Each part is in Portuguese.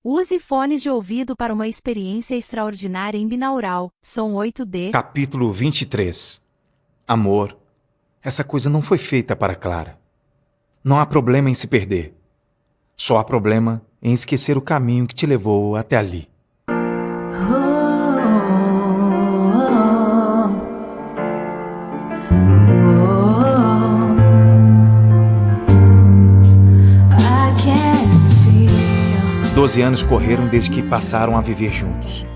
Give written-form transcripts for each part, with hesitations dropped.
Use fones de ouvido para uma experiência extraordinária em binaural. Som 8D. Capítulo 23. Amor, essa coisa não foi feita para Clara. Não há problema em se perder. Só há problema em esquecer o caminho que te levou até ali. Doze anos correram desde que passaram a viver juntos.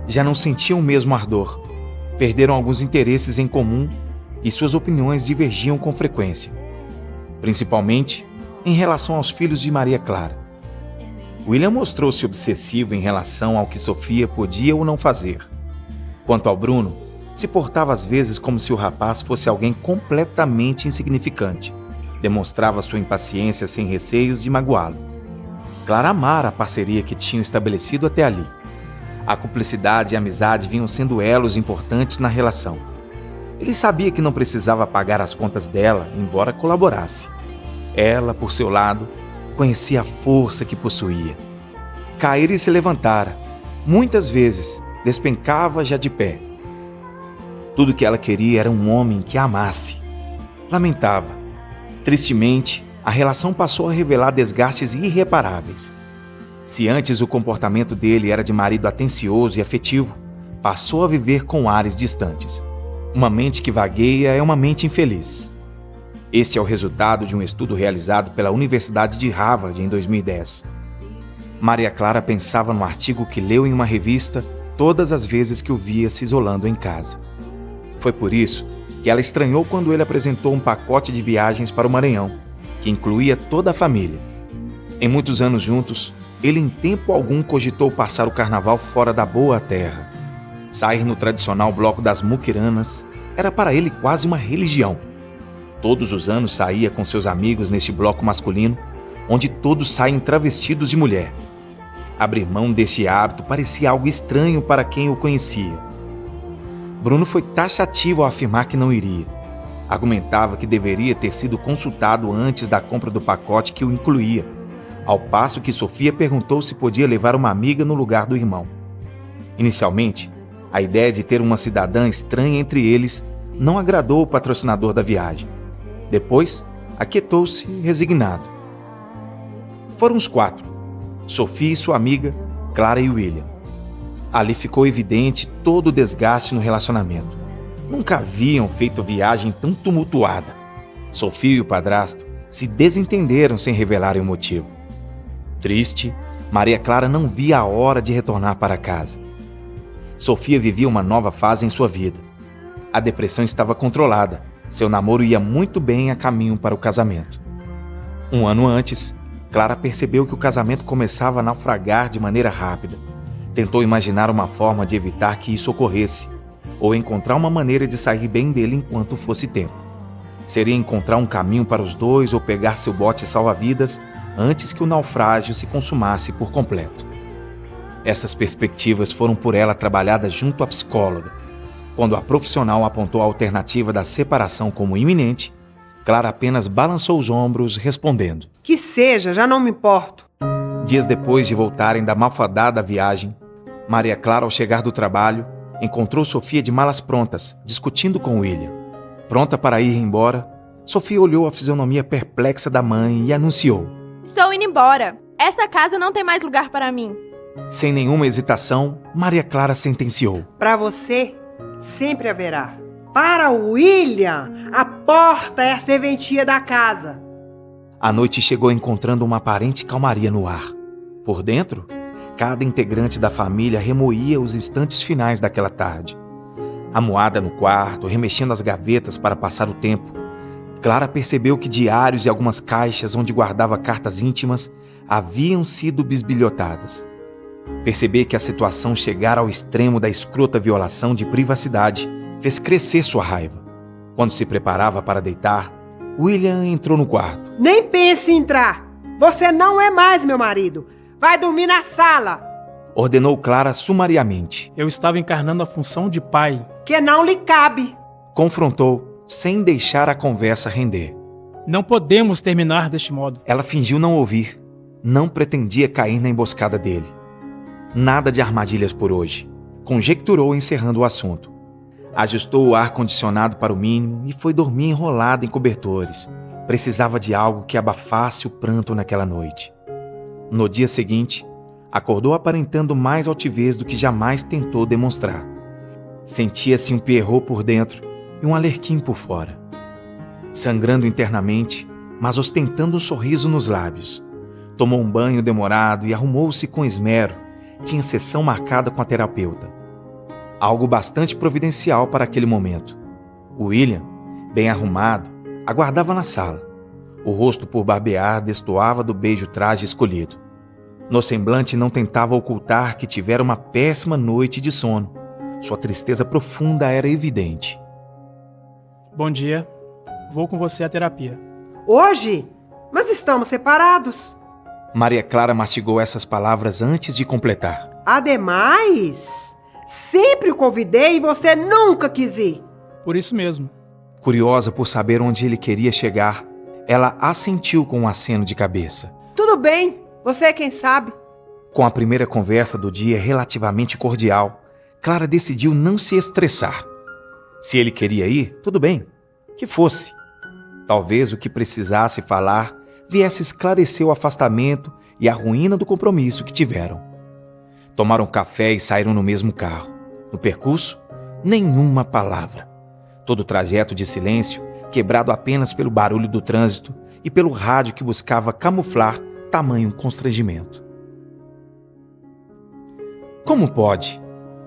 Já não sentiam o mesmo ardor. Perderam alguns interesses em comum e suas opiniões divergiam com frequência. Principalmente em relação aos filhos de Maria Clara. William mostrou-se obsessivo em relação ao que Sofia podia ou não fazer. Quanto ao Bruno, se portava às vezes como se o rapaz fosse alguém completamente insignificante. Demonstrava sua impaciência sem receios de magoá-lo. Clara amara a parceria que tinham estabelecido até ali. A cumplicidade e a amizade vinham sendo elos importantes na relação. Ele sabia que não precisava pagar as contas dela, embora colaborasse. Ela, por seu lado, conhecia a força que possuía. Caíra e se levantara. Muitas vezes, despencava já de pé. Tudo que ela queria era um homem que a amasse. Lamentava. Tristemente, a relação passou a revelar desgastes irreparáveis. Se antes o comportamento dele era de marido atencioso e afetivo, passou a viver com ares distantes. Uma mente que vagueia é uma mente infeliz. Este é o resultado de um estudo realizado pela Universidade de Harvard em 2010. Maria Clara pensava no artigo que leu em uma revista todas as vezes que o via se isolando em casa. Foi por isso que ela estranhou quando ele apresentou um pacote de viagens para o Maranhão, que incluía toda a família. Em muitos anos juntos, ele em tempo algum cogitou passar o carnaval fora da boa terra. Sair no tradicional bloco das muquiranas era para ele quase uma religião. Todos os anos saía com seus amigos neste bloco masculino, onde todos saem travestidos de mulher. Abrir mão desse hábito parecia algo estranho para quem o conhecia. Bruno foi taxativo ao afirmar que não iria. Argumentava que deveria ter sido consultado antes da compra do pacote que o incluía, ao passo que Sofia perguntou se podia levar uma amiga no lugar do irmão. Inicialmente, a ideia de ter uma cidadã estranha entre eles não agradou o patrocinador da viagem. Depois, aquietou-se resignado. Foram os 4, Sofia e sua amiga, Clara e William. Ali ficou evidente todo o desgaste no relacionamento. Nunca haviam feito viagem tão tumultuada. Sofia e o padrasto se desentenderam sem revelarem o motivo. Triste, Maria Clara não via a hora de retornar para casa. Sofia vivia uma nova fase em sua vida. A depressão estava controlada. Seu namoro ia muito bem a caminho para o casamento. Um ano antes, Clara percebeu que o casamento começava a naufragar de maneira rápida. Tentou imaginar uma forma de evitar que isso ocorresse, ou encontrar uma maneira de sair bem dele enquanto fosse tempo. Seria encontrar um caminho para os dois ou pegar seu bote salva-vidas antes que o naufrágio se consumasse por completo. Essas perspectivas foram por ela trabalhadas junto à psicóloga. Quando a profissional apontou a alternativa da separação como iminente, Clara apenas balançou os ombros, respondendo: "Que seja, já não me importo." Dias depois de voltarem da malfadada viagem, Maria Clara, ao chegar do trabalho, encontrou Sofia de malas prontas, discutindo com William. Pronta para ir embora, Sofia olhou a fisionomia perplexa da mãe e anunciou: "Estou indo embora. Essa casa não tem mais lugar para mim." Sem nenhuma hesitação, Maria Clara sentenciou: "Para você, sempre haverá. Para o William, a porta é a serventia da casa." A noite chegou encontrando uma aparente calmaria no ar. Por dentro, cada integrante da família remoía os instantes finais daquela tarde. Amuada no quarto, remexendo as gavetas para passar o tempo, Clara percebeu que diários e algumas caixas onde guardava cartas íntimas haviam sido bisbilhotadas. Perceber que a situação chegara ao extremo da escrota violação de privacidade fez crescer sua raiva. Quando se preparava para deitar, William entrou no quarto. "Nem pense em entrar. Você não é mais meu marido. Vai dormir na sala!" ordenou Clara sumariamente. Eu estava encarnando a função de pai. "Que não lhe cabe." Confrontou, sem deixar a conversa render. Não podemos terminar deste modo. Ela fingiu não ouvir. não pretendia cair na emboscada dele. Nada de armadilhas por hoje, conjecturou encerrando o assunto. Ajustou o ar-condicionado para o mínimo e foi dormir enrolada em cobertores. Precisava de algo que abafasse o pranto naquela noite. No dia seguinte, acordou aparentando mais altivez do que jamais tentou demonstrar. Sentia-se um pierrot por dentro e um alerquim por fora. Sangrando internamente, mas ostentando um sorriso nos lábios. Tomou um banho demorado e arrumou-se com esmero. Tinha sessão marcada com a terapeuta. Algo bastante providencial para aquele momento. O William, bem arrumado, aguardava na sala. O rosto por barbear destoava do beijo-traje escolhido. No semblante não tentava ocultar que tivera uma péssima noite de sono. Sua tristeza profunda era evidente. Bom dia. Vou com você à terapia. Hoje? Mas estamos separados. Maria Clara mastigou essas palavras antes de completar. Ademais, sempre o convidei e você nunca quis ir. Por isso mesmo. Curiosa por saber onde ele queria chegar, ela assentiu com um aceno de cabeça. Tudo bem, você é quem sabe. Com a primeira conversa do dia relativamente cordial, Clara decidiu não se estressar. Se ele queria ir, tudo bem, que fosse. Talvez o que precisasse falar viesse esclarecer o afastamento e a ruína do compromisso que tiveram. Tomaram café e saíram no mesmo carro. No percurso, nenhuma palavra. Todo o trajeto de silêncio, quebrado apenas pelo barulho do trânsito e pelo rádio que buscava camuflar tamanho constrangimento. Como pode,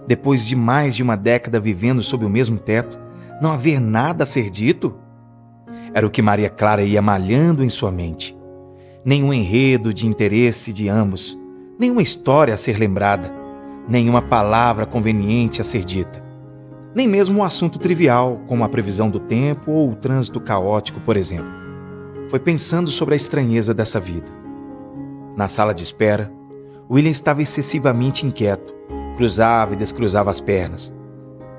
depois de mais de uma década vivendo sob o mesmo teto, não haver nada a ser dito? Era o que Maria Clara ia malhando em sua mente. Nenhum enredo de interesse de ambos, nenhuma história a ser lembrada, nenhuma palavra conveniente a ser dita. Nem mesmo um assunto trivial, como a previsão do tempo ou o trânsito caótico, por exemplo. Foi pensando sobre a estranheza dessa vida. Na sala de espera, William estava excessivamente inquieto, cruzava e descruzava as pernas.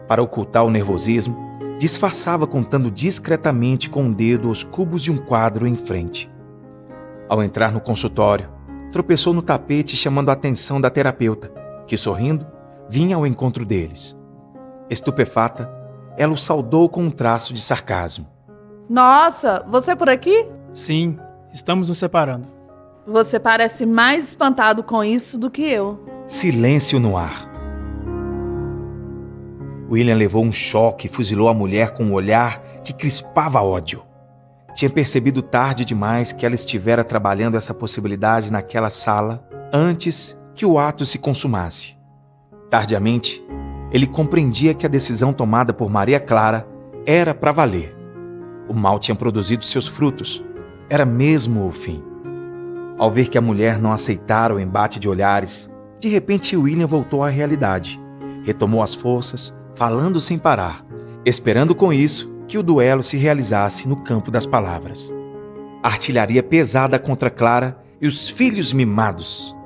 Para ocultar o nervosismo, disfarçava contando discretamente com o dedo os cubos de um quadro em frente. Ao entrar no consultório, tropeçou no tapete chamando a atenção da terapeuta, que, sorrindo, vinha ao encontro deles. Estupefata, ela o saudou com um traço de sarcasmo. Nossa, você por aqui? Sim, estamos nos separando. Você parece mais espantado com isso do que eu. Silêncio no ar. William levou um choque e fuzilou a mulher com um olhar que crispava ódio. Tinha percebido tarde demais que ela estivera trabalhando essa possibilidade naquela sala antes que o ato se consumasse. Tardiamente, ele compreendia que a decisão tomada por Maria Clara era para valer. O mal tinha produzido seus frutos. Era mesmo o fim. Ao ver que a mulher não aceitara o embate de olhares, de repente William voltou à realidade. Retomou as forças, falando sem parar, esperando com isso que o duelo se realizasse no campo das palavras. Artilharia pesada contra Clara e os filhos mimados.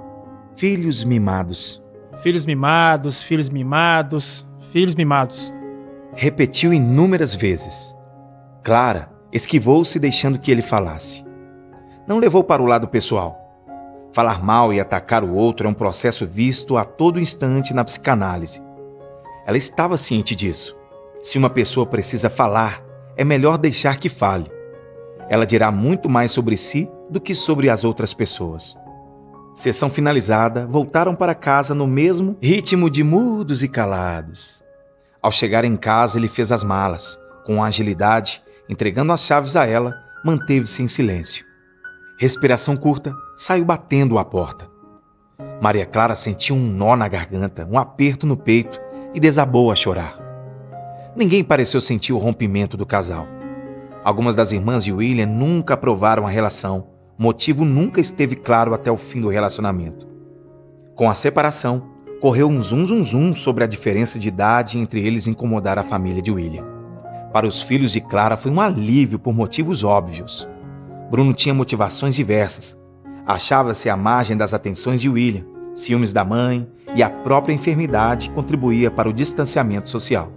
Filhos mimados. Filhos mimados, filhos mimados, filhos mimados. Repetiu inúmeras vezes. Clara esquivou-se deixando que ele falasse. Não levou para o lado pessoal. Falar mal e atacar o outro é um processo visto a todo instante na psicanálise. Ela estava ciente disso. Se uma pessoa precisa falar, é melhor deixar que fale. Ela dirá muito mais sobre si do que sobre as outras pessoas. Sessão finalizada, voltaram para casa no mesmo ritmo de mudos e calados. Ao chegar em casa, ele fez as malas. Com agilidade, entregando as chaves a ela, manteve-se em silêncio. Respiração curta, saiu batendo à porta. Maria Clara sentiu um nó na garganta, um aperto no peito e desabou a chorar. Ninguém pareceu sentir o rompimento do casal. Algumas das irmãs de William nunca aprovaram a relação. O motivo nunca esteve claro até o fim do relacionamento. Com a separação, correu um zum sobre a diferença de idade entre eles incomodar a família de William. Para os filhos de Clara foi um alívio por motivos óbvios. Bruno tinha motivações diversas. Achava-se à margem das atenções de William, ciúmes da mãe e a própria enfermidade contribuía para o distanciamento social.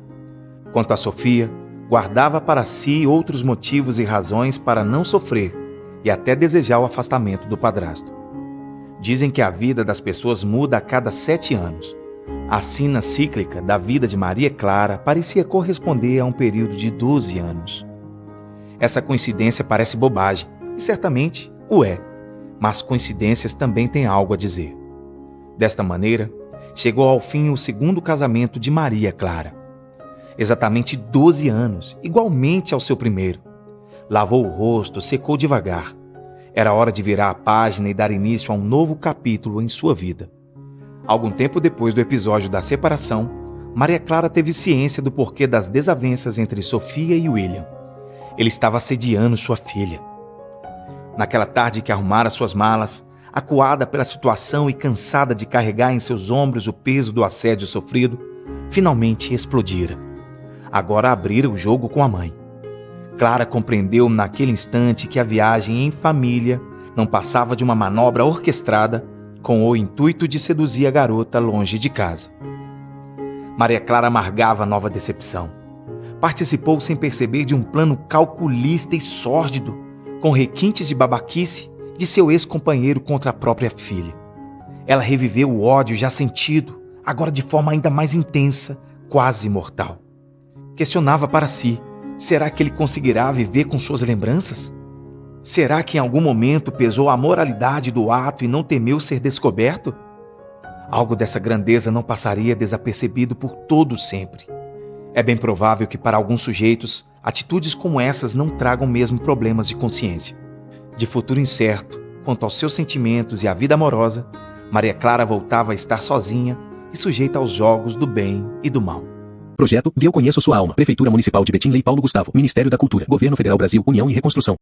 Quanto a Sofia, guardava para si outros motivos e razões para não sofrer e até desejar o afastamento do padrasto. Dizem que a vida das pessoas muda a cada 7 anos. A sina cíclica da vida de Maria Clara parecia corresponder a um período de 12 anos. Essa coincidência parece bobagem, e certamente o é, mas coincidências também têm algo a dizer. Desta maneira, chegou ao fim o segundo casamento de Maria Clara. Exatamente 12 anos, igualmente ao seu primeiro. Lavou o rosto, secou devagar. Era hora de virar a página e dar início a um novo capítulo em sua vida. Algum tempo depois do episódio da separação, Maria Clara teve ciência do porquê das desavenças entre Sofia e William. Ele estava assediando sua filha. Naquela tarde que arrumara suas malas, acuada pela situação e cansada de carregar em seus ombros o peso do assédio sofrido, finalmente explodira. Agora abrira o jogo com a mãe. Clara compreendeu naquele instante que a viagem em família não passava de uma manobra orquestrada com o intuito de seduzir a garota longe de casa. Maria Clara amargava a nova decepção. Participou sem perceber de um plano calculista e sórdido, com requintes de babaquice, de seu ex-companheiro contra a própria filha. Ela reviveu o ódio já sentido, agora de forma ainda mais intensa, quase mortal. Questionava para si, será que ele conseguirá viver com suas lembranças? Será que em algum momento pesou a moralidade do ato e não temeu ser descoberto? Algo dessa grandeza não passaria desapercebido por todo sempre. É bem provável que para alguns sujeitos, atitudes como essas não tragam mesmo problemas de consciência. De futuro incerto, quanto aos seus sentimentos e à vida amorosa, Maria Clara voltava a estar sozinha e sujeita aos jogos do bem e do mal. Projeto Eu Conheço Sua Alma. Prefeitura Municipal de Betim. Lei Paulo Gustavo. Ministério da Cultura. Governo Federal Brasil. União e Reconstrução.